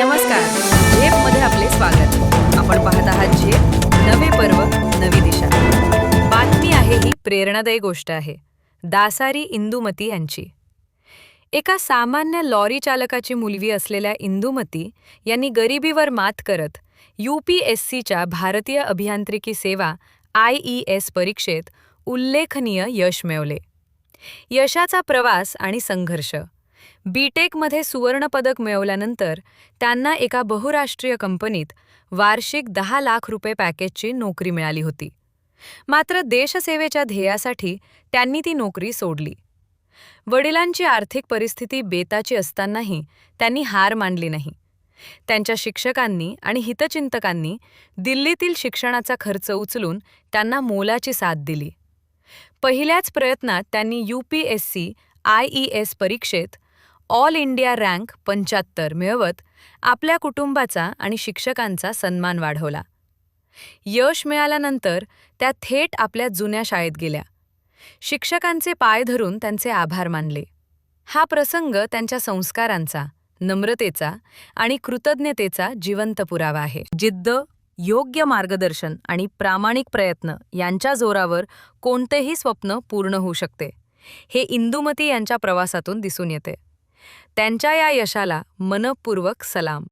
नमस्कार. झेपमध्ये आपले स्वागत. आपण पाहत आहात झेप, नवे पर्व, नवी दिशा. बातमी आहे ही प्रेरणादायी गोष्ट आहे. दासारी इंदुमती यांची. एका सामान्य लॉरी चालकाची मुलगी असलेल्या इंदुमती यांनी गरिबीवर मात करत UPSCच्या भारतीय अभियांत्रिकी सेवा IES परीक्षेत उल्लेखनीय यश मिळवले. यशाचा प्रवास आणि संघर्ष. BTechमध्ये सुवर्णपदक मिळवल्यानंतर त्यांना एका बहुराष्ट्रीय कंपनीत वार्षिक 10 लाख रुपये पॅकेजची नोकरी मिळाली होती. मात्र देशसेवेच्या ध्येयासाठी त्यांनी ती नोकरी सोडली. वडिलांची आर्थिक परिस्थिती बेताची असतानाही त्यांनी हार मानली नाही. त्यांच्या शिक्षकांनी आणि हितचिंतकांनी दिल्लीतील शिक्षणाचा खर्च उचलून त्यांना मोलाची साथ दिली. पहिल्याच प्रयत्नात त्यांनी UPSC IES परीक्षेत ऑल इंडिया रँक 75 मिळवत आपल्या कुटुंबाचा आणि शिक्षकांचा सन्मान वाढवला. यश मिळाल्यानंतर त्या थेट आपल्या जुन्या शाळेत गेल्या. शिक्षकांचे पाय धरून त्यांचे आभार मानले. हा प्रसंग त्यांच्या संस्कारांचा, नम्रतेचा आणि कृतज्ञतेचा जिवंत पुरावा आहे. जिद्द, योग्य मार्गदर्शन आणि प्रामाणिक प्रयत्न यांच्या जोरावर कोणतेही स्वप्न पूर्ण होऊ शकते, हे इंदुमती यांच्या प्रवासातून दिसून येते. त्यांच्या या यशाला मनःपूर्वक सलाम.